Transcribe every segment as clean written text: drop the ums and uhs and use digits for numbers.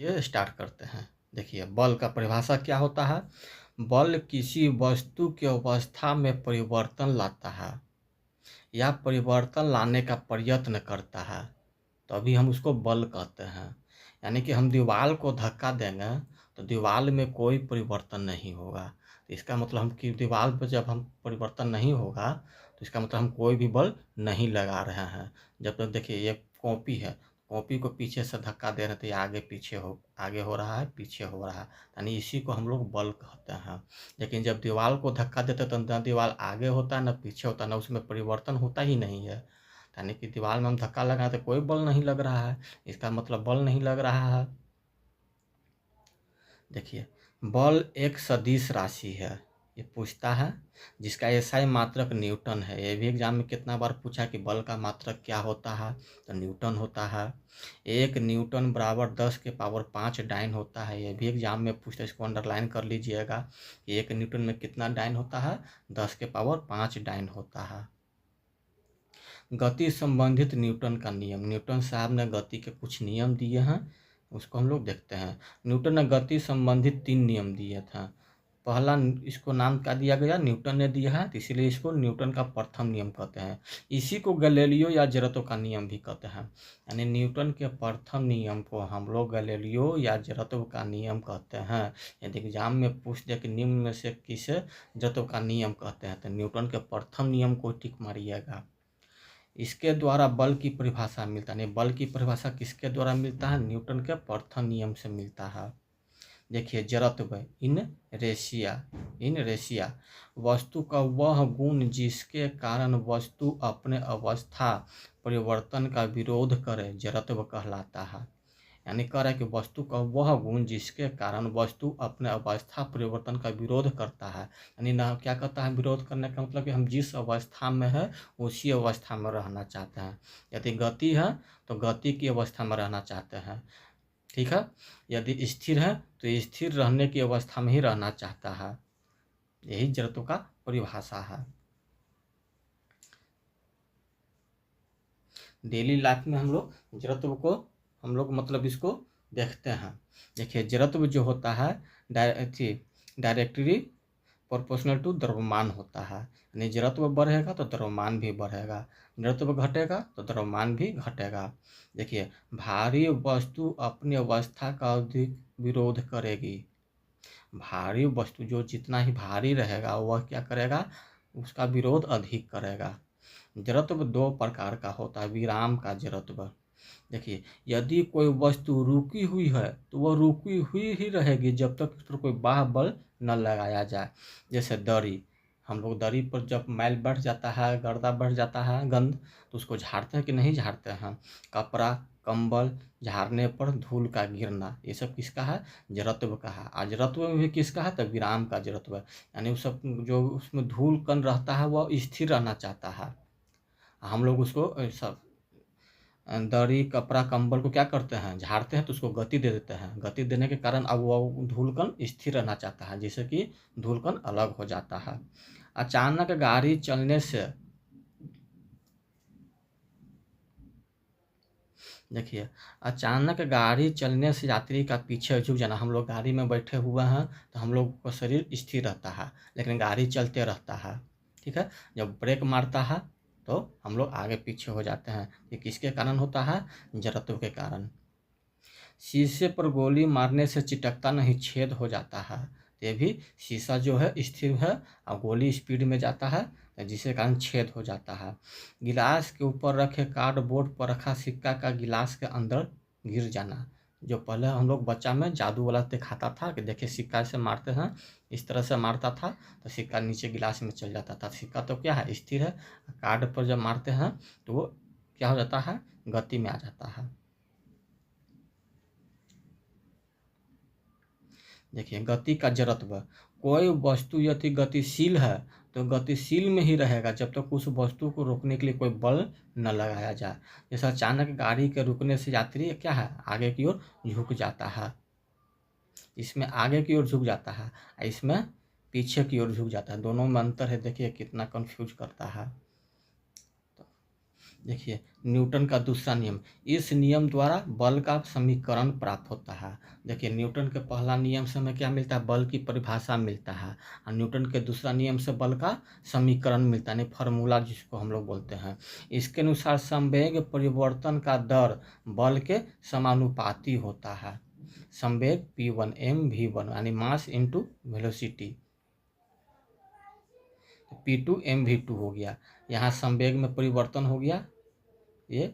ये स्टार्ट करते हैं। देखिए, बल का परिभाषा क्या होता है? बल किसी वस्तु की अवस्था में परिवर्तन लाता है या परिवर्तन लाने का प्रयत्न करता है, तभी हम उसको बल कहते हैं। यानी कि हम दीवार को धक्का देंगे तो दीवार में कोई परिवर्तन नहीं होगा। तो इसका मतलब हम कि दीवार पर जब हम परिवर्तन नहीं होगा तो इसका मतलब हम कोई भी बल नहीं लगा रहे हैं। जब तक देखिए ये कॉपी है, कॉपी को पीछे से धक्का दे रहे हैं तो ये आगे हो रहा है, पीछे हो रहा है, यानी इसी को हम लोग बल कहते हैं। लेकिन जब दीवार को धक्का देते तो ना दीवार आगे होता है ना पीछे होता है, ना उसमें परिवर्तन होता ही नहीं है। यानी कि दीवार में हम धक्का लगाए तो कोई बल नहीं लग रहा है, इसका मतलब बल नहीं लग रहा है। देखिए, बल एक सदिश राशि है, ये पूछता है, जिसका एसआई मात्रक न्यूटन है। ये भी एग्जाम में कितना बार पूछा कि बल का मात्रक क्या होता है, तो न्यूटन होता है। 1 न्यूटन बराबर 10 के पावर 5 डाइन होता है, ये भी एग्जाम में पूछता है, इसको अंडरलाइन कर लीजिएगा कि 1 न्यूटन में कितना डाइन होता है, 10 के पावर 5 डाइन होता है। गति संबंधित न्यूटन का नियम, न्यूटन साहब ने गति के कुछ नियम दिए हैं, उसको हम लोग देखते हैं। न्यूटन ने गति संबंधित 3 नियम दिए थे। पहला इसको नाम क्या दिया गया, न्यूटन ने दिया है, तो इसीलिए इसको न्यूटन का प्रथम नियम कहते हैं। इसी को गैलीलियो या जड़त्व का नियम भी कहते हैं। यानी न्यूटन के प्रथम नियम को हम लोग गैलीलियो या जड़त्व का नियम कहते हैं। यदि एग्जाम में पूछ दे कि निम्न में से किसे जड़त्व का नियम कहते हैं, तो न्यूटन के प्रथम नियम को टिक मारिएगा। इसके द्वारा बल की परिभाषा मिलता है। बल की परिभाषा किसके द्वारा मिलता है? न्यूटन के प्रथम नियम से मिलता है। देखिए, जड़त्व इन रेशिया वस्तु का वह गुण जिसके कारण वस्तु अपने अवस्था परिवर्तन का विरोध करे, जड़त्व कहलाता है। यानी कह रहा है कि वस्तु का वह गुण जिसके कारण वस्तु अपने अवस्था परिवर्तन का विरोध करता है। यानी ना क्या कहता है विरोध करने का मतलब कि हम जिस अवस्था में है उसी अवस्था में रहना चाहते हैं। यदि गति है तो गति की अवस्था में रहना चाहते हैं, ठीक है। यदि स्थिर है तो स्थिर रहने की अवस्था में ही रहना चाहता है। यही जड़त्व का परिभाषा है। डेली लाइफ में हम लोग जड़त्व को मतलब इसको देखते हैं। देखिए, जड़त्व जो होता है डायरेक्टली प्रोपोर्शनल टू द्रव्यमान होता है। यानी जड़त्व बढ़ेगा तो द्रव्यमान भी बढ़ेगा, जड़त्व घटेगा तो द्रव्यमान भी घटेगा। देखिए, भारी वस्तु अपनी अवस्था का अधिक विरोध करेगी। भारी वस्तु जो जितना ही भारी रहेगा वह क्या करेगा, उसका विरोध अधिक करेगा। जड़त्व 2 प्रकार का होता है, विराम का जड़त्व। देखिए, यदि कोई वस्तु रुकी हुई है तो वह रुकी हुई ही रहेगी जब तक उस पर कोई बाह्य बल न लगाया जाए। जैसे दरी, हम लोग दरी पर जब मैल बढ़ जाता है, गर्दा बढ़ जाता है, गंद, तो उसको झाड़ते हैं कि नहीं झाड़ते हैं। कपड़ा कंबल झाड़ने पर धूल का गिरना, ये सब किसका है? जड़त्व का है। और जड़त्व में भी किसका है? तो विराम का जड़त्व है। यानी उस सब जो उसमें धूल कण रहता है वह स्थिर रहना चाहता है। हम लोग उसको सब दरी कपड़ा कंबल को क्या करते हैं, झाड़ते हैं तो उसको गति दे देते हैं। गति देने के कारण अब वह धूलकण स्थिर रहना चाहता है, जिससे कि धूलकण अलग हो जाता है। अचानक गाड़ी चलने से, देखिए, अचानक गाड़ी चलने से यात्री का पीछे झुक जाना। हम लोग गाड़ी में बैठे हुए हैं तो हम लोग का शरीर स्थिर रहता है, लेकिन गाड़ी चलते रहता है, ठीक है। जब ब्रेक मारता है तो हम लोग आगे पीछे हो जाते हैं। ये किसके कारण होता है? जड़त्व के कारण। शीशे पर गोली मारने से चिटकता नहीं, छेद हो जाता है। ये भी शीशा जो है स्थिर है और गोली स्पीड में जाता है, जिसके कारण छेद हो जाता है। गिलास के ऊपर रखे कार्डबोर्ड पर रखा सिक्का का गिलास के अंदर गिर जाना। जो पहले हम लोग बच्चा में जादू वाला दिखाता था कि देखिए सिक्का से मारते हैं, इस तरह से मारता था तो सिक्का नीचे गिलास में चल जाता था। सिक्का तो क्या है, स्थिर है। कार्ड पर जब मारते हैं तो वो क्या हो जाता है, गति में आ जाता है। देखिए, गति का जड़त्व, कोई वस्तु यदि गतिशील है तो गतिशील में ही रहेगा जब तक उस वस्तु को रोकने के लिए कोई बल न लगाया जाए। जैसे अचानक गाड़ी के रुकने से यात्री क्या है, आगे की ओर झुक जाता है। इसमें आगे की ओर झुक जाता है, इसमें पीछे की ओर झुक जाता है। दोनों में अंतर है। देखिए कितना कंफ्यूज करता है। देखिए न्यूटन का दूसरा नियम, इस नियम द्वारा बल का समीकरण प्राप्त होता है। देखिए न्यूटन के पहला नियम से हमें क्या मिलता है, बल की परिभाषा मिलता है, और न्यूटन के दूसरा नियम से बल का समीकरण मिलता है, फॉर्मूला जिसको हम लोग बोलते हैं। इसके अनुसार संवेग परिवर्तन का दर बल के समानुपाती होता है। संवेग P1 mv1 यानी mass into velocity, P2 mv2 हो गया। यहाँ संवेग में परिवर्तन हो गया, ये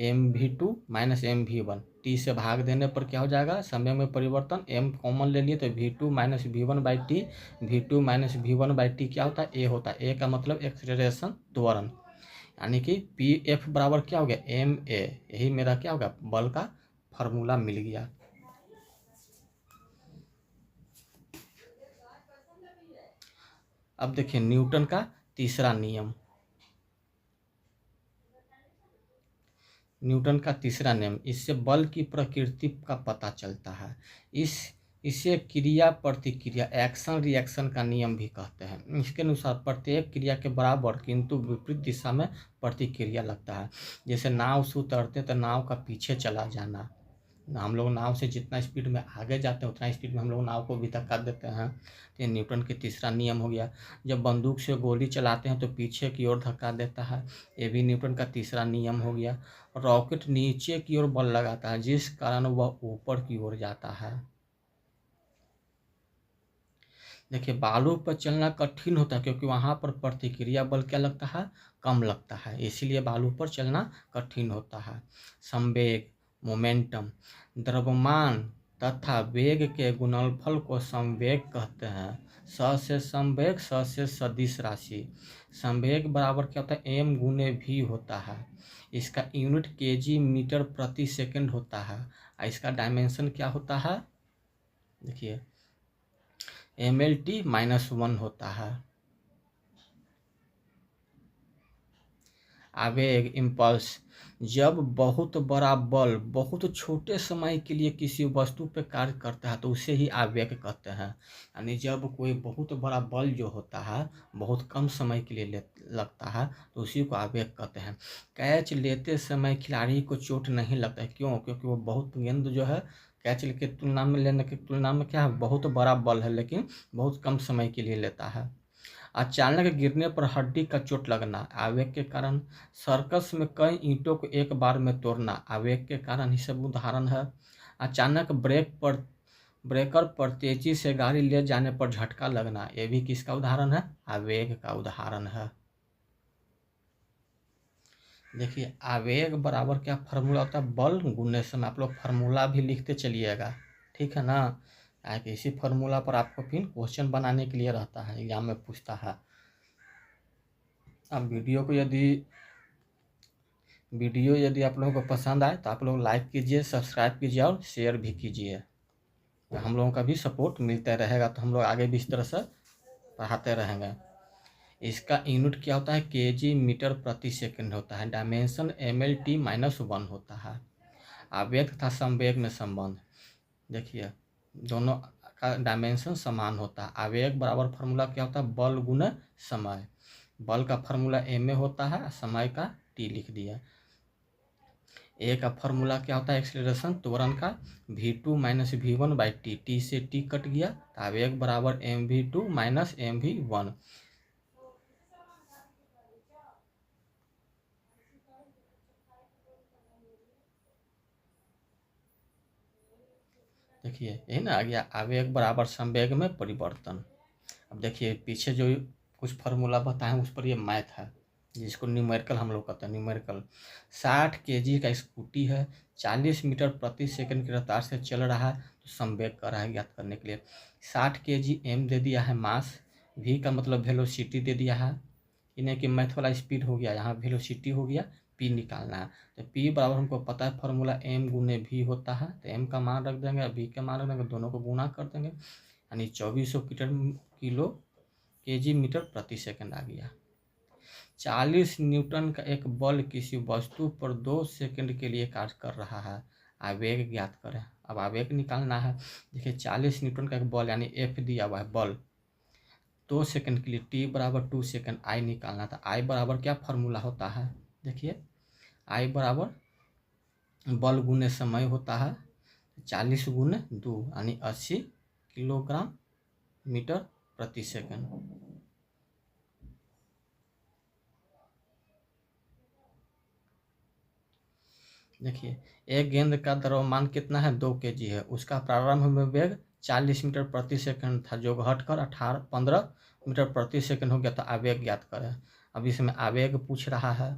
mv2 माइनस mv1, टी से भाग देने पर क्या हो जाएगा, संवेग में परिवर्तन, m कॉमन ले लिए तो v2 minus V1 by T, v2 minus V1 by T क्या होता है, a होता है। a का मतलब एक्सेलरेशन, त्वरण, यानी कि पी एफ बराबर क्या हो गया, एम ए। यही मेरा क्या होगा, बल का फार्मूला मिल गया। अब देखिए न्यूटन का तीसरा नियम, न्यूटन का तीसरा नियम, इससे बल की प्रकृति का पता चलता है। इसे क्रिया प्रतिक्रिया, एक्शन रिएक्शन का नियम भी कहते हैं। इसके अनुसार प्रत्येक क्रिया के बराबर किंतु विपरीत दिशा में प्रतिक्रिया लगता है। जैसे नाव से उतरते तो नाव का पीछे चला जाना, हम लोग नाव से जितना स्पीड में आगे जाते हैं उतना स्पीड में हम लोग नाव को भी धक्का देते हैं। तो ये न्यूटन के तीसरा नियम हो गया। जब बंदूक से गोली चलाते हैं तो पीछे की ओर धक्का देता है, ये भी न्यूटन का तीसरा नियम हो गया। रॉकेट नीचे की ओर बल लगाता है जिस कारण वह ऊपर की ओर जाता है। देखिए बालू पर चलना कठिन होता है क्योंकि वहाँ पर प्रतिक्रिया बल क्या लगता है, कम लगता है, इसीलिए बालू पर चलना कठिन होता है। संवेग, मोमेंटम, द्रव्यमान तथा वेग के गुणनफल को संवेग कहते हैं। स से संवेग, स से सदिश राशि। संवेग बराबर क्या होता है, m गुने v होता है। इसका यूनिट kg मीटर प्रति सेकंड होता है, और इसका डायमेंशन क्या होता है, देखिए mlt-1 होता है। आवेग, इम्पल्स, जब बहुत बड़ा बल बहुत छोटे समय के लिए किसी वस्तु पर कार्य करता है तो उसे ही आवेग कहते हैं। यानी जब कोई बहुत बड़ा बल जो होता है बहुत कम समय के लिए लगता है तो उसी को आवेग कहते हैं। कैच लेते समय खिलाड़ी को चोट नहीं लगता है, क्यों, क्योंकि वो बहुत गेंद जो है कैच के तुलना में लेने की तुलना में क्या है, बहुत बड़ा बल है लेकिन बहुत कम समय के लिए लेता है। अचानक गिरने पर हड्डी का चोट लगना, आवेग के कारण। सर्कस में कई ईंटों को एक बार में तोड़ना, आवेग के कारण ही सब उदाहरण है। अचानक ब्रेकर पर तेजी से गाड़ी ले जाने पर झटका लगना, ये भी किसका उदाहरण है, आवेग का उदाहरण है। देखिए आवेग बराबर क्या फार्मूला होता है, बल गुने समय। आप लोग फार्मूला भी लिखते चलिएगा, ठीक है ना, इसी फार्मूला पर आपको फिर क्वेश्चन बनाने के लिए रहता है, एग्जाम में पूछता है। अब वीडियो यदि आप लोगों को पसंद आए तो आप लोग लाइक कीजिए, सब्सक्राइब कीजिए और शेयर भी कीजिए, तो हम लोगों का भी सपोर्ट मिलता रहेगा, तो हम लोग आगे भी इस तरह से पढ़ाते रहेंगे। इसका यूनिट क्या होता है, kg मीटर प्रति सेकंड होता है। डायमेंशन mlt-1 होता है। आवेग तथा संवेग में संबंध, देखिए दोनों का डायमेंशन समान होता है। आवेग बराबर फार्मूला क्या होता है, बल गुना समय। बल का फार्मूला ma होता है, समय का t लिख दिया। ए का फार्मूला क्या होता है, एक्सेलरेशन, त्वरण का, v2 minus V1 by T, T से टी कट गया, आवेग बराबर mv2 माइनस mv1। देखिए यही ना आ गया, आवेग बराबर संवेग में परिवर्तन। अब देखिए पीछे जो कुछ फार्मूला बताए उस पर ये मैथ है, जिसको न्यूमेरिकल हम लोग कहते हैं। न्यूमेरिकल 60 kg का स्कूटी है, 40 मीटर प्रति सेकंड की रफ्तार से चल रहा है, तो संवेग कर रहा है ज्ञात करने के लिए। 60 kg m दे दिया है मास, v का मतलब वेलोसिटी दे दिया है, इन्हें कि मैथ वाला स्पीड हो गया, यहाँ वेलोसिटी हो गया, p निकालना है। तो p बराबर हमको पता है फार्मूला m गुने v होता है, तो m का मान रख देंगे, v का मान रख देंगे, दोनों को गुना कर देंगे, यानी 2400 किलो kg मीटर प्रति सेकंड आ गया। 40 न्यूटन का एक बल किसी वस्तु पर 2 सेकंड के लिए कार्य कर रहा है, आवेग ज्ञात करें। अब आवेग निकालना है। देखिए 40 न्यूटन का एक बल यानी F दिया हुआ है, बल 2 सेकंड के लिए, t बराबर 2 सेकंड, I निकालना था। I बराबर क्या फार्मूला होता है, देखिए आई बराबर बल गुने समय होता है 40 गुने 2 यानी 80 किलोग्राम मीटर प्रति सेकंड। देखिए एक गेंद का द्रव्यमान कितना है 2 kg है, उसका प्रारंभ में वेग 40 मीटर प्रति सेकंड था जो घटकर 15 मीटर प्रति सेकंड हो गया। तो आवेग ज्ञात करें। अब इसमें आवेग पूछ रहा है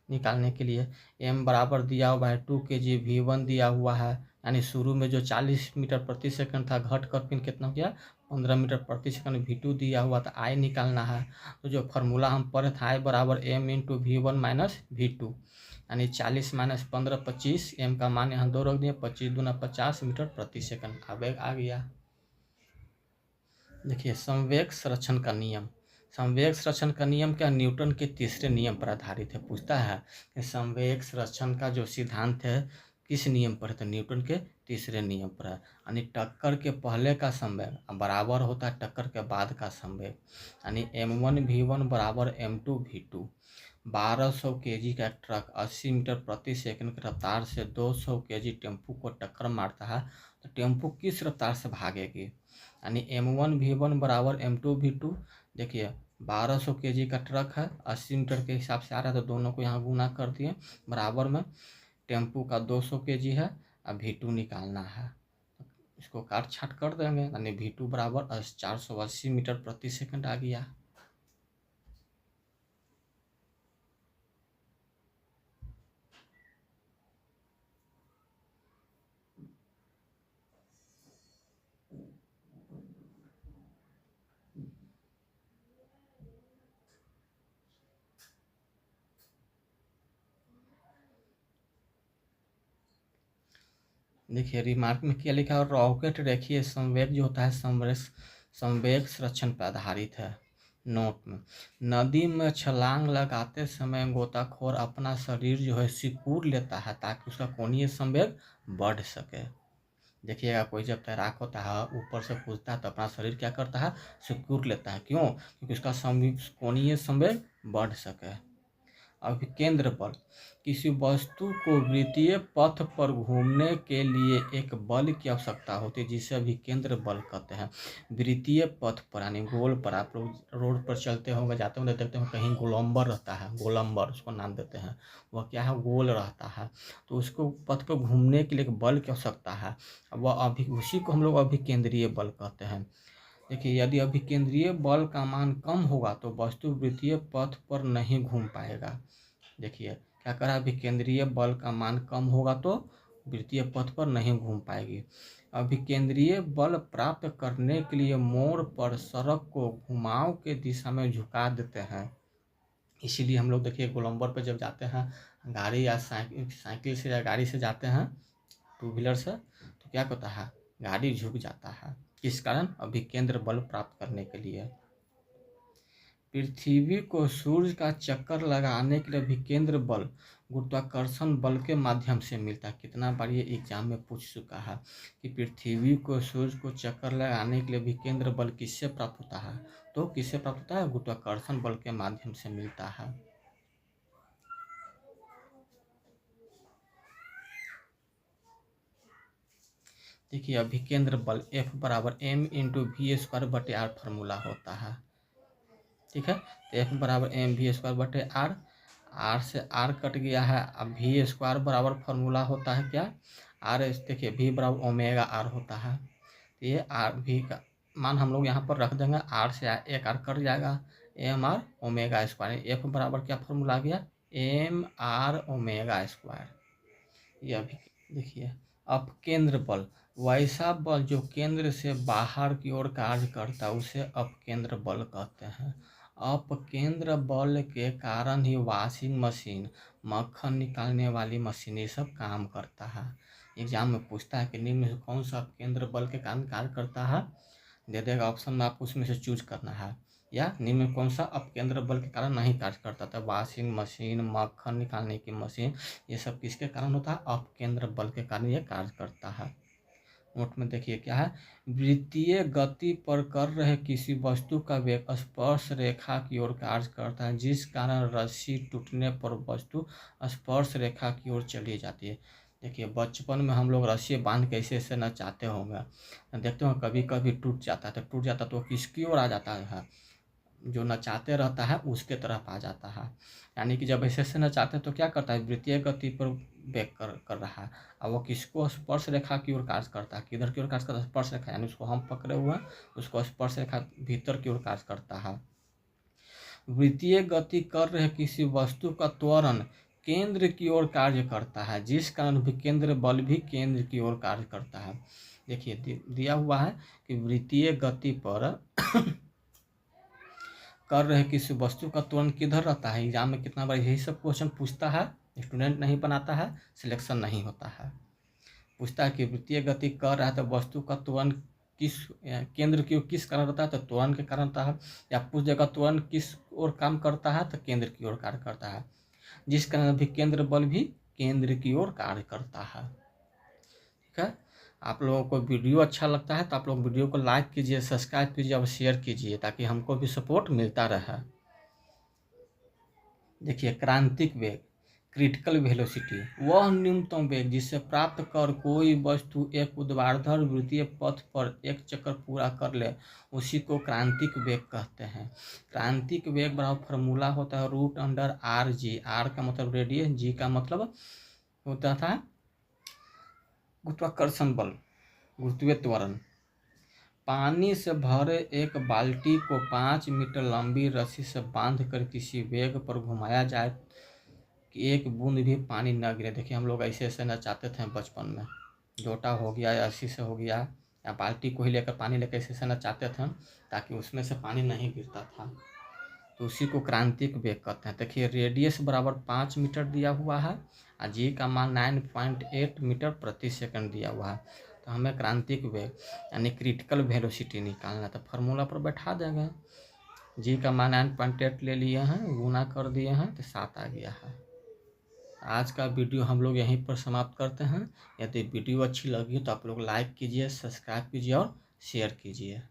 निकालने के लिए। m बराबर दिया हुआ है 2 kg, v1 दिया हुआ है, यानी शुरू में जो 40 मीटर प्रति सेकंड था घट कर फिर कितना हो गया 15 मीटर प्रति सेकंड। v2 दिया हुआ था, i निकालना है। तो जो फार्मूला हम पढ़े थे i बराबर m into v1 minus v2, यानी 40 माइनस 15 25, m का मान यहाँ 2 रख दिए, 25 दूना 50 मीटर प्रति सेकंड आवेग आ गया। देखिए संवेग संरक्षण का नियम। संवेग संरक्षण का नियम क्या न्यूटन के तीसरे नियम पर आधारित है। पूछता है कि संवेग संरक्षण का जो सिद्धांत है किस नियम पर है, तो न्यूटन के तीसरे नियम पर है। यानी टक्कर के पहले का संवेग बराबर होता है टक्कर के बाद का संवेग, यानी m1 v1 बराबर m2 v2। 1200 kg का ट्रक 80 मीटर प्रति सेकंड की रफ्तार से 200 kg टेम्पू को टक्कर मारता है, तो टेम्पू किस रफ्तार से भागेगी। यानी m1 v1 बराबर m2 v2। देखिए 1200 kg का ट्रक है, 80 मीटर के हिसाब से आ रहा है, तो दोनों को यहाँ गुना कर दिए, बराबर में टेम्पू का 200 kg है। अब v2 निकालना है, इसको काट छाट कर देंगे, यानी v2 बराबर 480 मीटर प्रति सेकंड आ गया। देखिए रिमार्क में क्या लिखा है, रॉकेट रेखीय संवेग जो होता है संवेग संरक्षण पर आधारित है। नोट में नदी में छलांग लगाते समय गोताखोर अपना शरीर जो है सिकुड़ लेता है ताकि उसका कोणीय संवेग बढ़ सके। देखिएगा कोई जब तैराक होता है ऊपर से कूदता है तो अपना शरीर क्या करता है सिकुड़ लेता है, क्यों, क्योंकि उसका कोणीय संवेग बढ़ सके। अभिकेंद्र बल किसी वस्तु को वृत्तीय पथ पर घूमने के लिए एक बल की आवश्यकता होती है जिसे अभिकेंद्र बल कहते हैं। वृत्तीय पथ पर यानी गोल पर, आप लोग रोड पर चलते होंगे जाते होंगे देखते होंगे कहीं गोलंबर रहता है, गोलंबर उसको नाम देते हैं, वह क्या है गोल रहता है, तो उसको पथ पर घूमने के लिए एक बल की आवश्यकता है, वह उसी को हम लोग अभिकेंद्रीय बल कहते हैं। देखिए यदि अभिकेंद्रीय बल का मान कम होगा तो वस्तु वृत्तीय पथ पर नहीं घूम पाएगा। देखिए क्या करा, अभिकेंद्रीय बल का मान कम होगा तो वृत्तीय पथ पर नहीं घूम पाएगी। अभिकेंद्रीय बल प्राप्त करने के लिए मोड़ पर सड़क को घुमाव के दिशा में झुका देते हैं। इसीलिए हम लोग देखिए गोलंबर पर जब जाते हैं गाड़ी या साइकिल से या गाड़ी से जाते हैं टू व्हीलर से, तो क्या होता है गाड़ी झुक जाता है, किस कारण अभिकेंद्र बल प्राप्त करने के लिए। पृथ्वी को सूर्य का चक्कर लगाने के लिए अभिकेंद्र बल गुरुत्वाकर्षण बल के माध्यम से मिलता है। कितना बार ये एग्जाम में पूछ चुका है कि पृथ्वी को सूर्य को चक्कर लगाने के लिए अभिकेंद्र बल किससे प्राप्त होता है, तो किससे प्राप्त होता है गुरुत्वाकर्षण बल के माध्यम से मिलता है। देखिए अभिकेंद्र बल F बराबर m इंटू वी स्क्वायर बटे आर फार्मूला होता है। ठीक है, तो F बराबर m वी स्क्वायर बटे आर, आर से आर कट गया है। अब वी स्क्वायर बराबर फार्मूला होता है क्या आर, देखिए वी बराबर ओमेगा आर होता है, तो ये आर वी का मान हम लोग यहाँ पर रख देंगे, आर से एक आर कट जाएगा, M R omega square. F बराबर क्या फार्मूला आ गया एम आर ओमेगा स्क्वायर। ये अभी देखिए अपकेंद्र बल वैसा बल जो केंद्र से बाहर की ओर कार्य करता है उसे अपकेंद्र बल कहते हैं। अपकेंद्र बल के कारण ही वॉशिंग मशीन, मक्खन निकालने वाली मशीन ये सब काम करता है। एग्जाम में पूछता है कि निम्न में से कौन सा अपकेंद्र बल के कारण कार्य करता है, दे देगा ऑप्शन में, आपको उसमें से चूज करना है। या निम्न में कौन सा अपकेंद्र बल के कारण नहीं कार्य करता था, वॉशिंग मशीन, मक्खन निकालने की मशीन, ये सब किसके कारण होता है अपकेंद्र बल के कारण ये कार्य करता है। नोट में देखिए क्या है, वृत्तीय गति पर कर रहे किसी वस्तु का वेग स्पर्श रेखा की ओर कार्य करता है, जिस कारण रस्सी टूटने पर वस्तु स्पर्श रेखा की ओर चली जाती है। देखिए बचपन में हम लोग रस्सी बांध के ऐसे ऐसे नचाते होंगे, देखते हो कभी कभी टूट जाता है, तो टूट जाता तो किसकी ओर आ जाता है, जो नचाते रहता है उसके तरफ आ जाता है। यानी कि जब ऐसे ऐसे नचाते हैं तो क्या करता है, वृत्तीय गति पर वेग कर रहा है, और वो किसको स्पर्श रेखा की ओर कार्य करता है, किधर की ओर कार्य करता है, स्पर्श रेखा, यानी उसको हम पकड़े हुए हैं, उसको स्पर्श रेखा भीतर की ओर कार्य करता है। वृत्तीय गति कर रहे किसी वस्तु का त्वरण केंद्र की ओर कार्य करता है, जिस कारण विकेंद्र बल भी केंद्र की ओर कार्य करता है। देखिए दिया हुआ है कि वृत्तीय गति पर कर रहे किसी वस्तु का त्वरण किधर रहता है। एग्जाम में कितना बार यही सब क्वेश्चन पूछता है, स्टूडेंट नहीं बनाता है, सिलेक्शन नहीं होता है। पूछता है कि वृत्तीय गति कर रहा है तो वस्तु का त्वरण किस केंद्र की ओर किस कारण रहता है, तो त्वरण के कारण रहता है। या पूछ देगा त्वरण किस ओर काम करता है, तो केंद्र की ओर कार्य करता है, जिस कारण भी केंद्र बल भी केंद्र की ओर कार्य करता है। ठीक है, आप लोगों को वीडियो अच्छा लगता है तो आप लोग वीडियो को लाइक कीजिए, सब्सक्राइब कीजिए और शेयर कीजिए, ताकि हमको भी सपोर्ट मिलता रहे। देखिए क्रांतिक वेग, क्रिटिकल वेलोसिटी, वह न्यूनतम वेग जिसे प्राप्त कर कोई वस्तु एक ऊर्ध्वाधर वृत्तीय पथ पर एक चक्कर पूरा कर ले, उसी को क्रांतिक वेग कहते हैं। क्रांतिक वेग बराबर फार्मूला होता है √r(g), r का मतलब रेडियस, g का मतलब होता था गुरुत्वाकर्षण बल, गुरुत्वीय त्वरण। पानी से भरे एक बाल्टी को 5 मीटर लंबी रस्सी से बांधकर किसी वेग पर घुमाया जाए कि एक बूंद भी पानी न गिरे। देखिए हम लोग ऐसे ऐसे नचाते थे बचपन में, लोटा हो गया या रस्सी से हो गया, या बाल्टी को ही लेकर पानी लेकर ऐसे ऐसे नचाते थे ताकि उसमें से पानी नहीं गिरता था, तो उसी को क्रांतिक वेग कहते हैं। देखिए रेडियस बराबर 5 मीटर दिया हुआ है और जी का मान 9.8 मीटर प्रति सेकंड दिया हुआ है। तो हमें क्रांतिक वेग यानी क्रिटिकल वेलोसिटी निकालना है, तो फार्मूला पर बैठा देंगे। जी का मान 9.8 ले लिए हैं, गुना कर दिए हैं तो 7 आ गया है। आज का वीडियो हम लोग यहीं पर समाप्त करते हैं। यदि वीडियो अच्छी लगी तो आप लोग लाइक कीजिए, सब्सक्राइब कीजिए और शेयर कीजिए।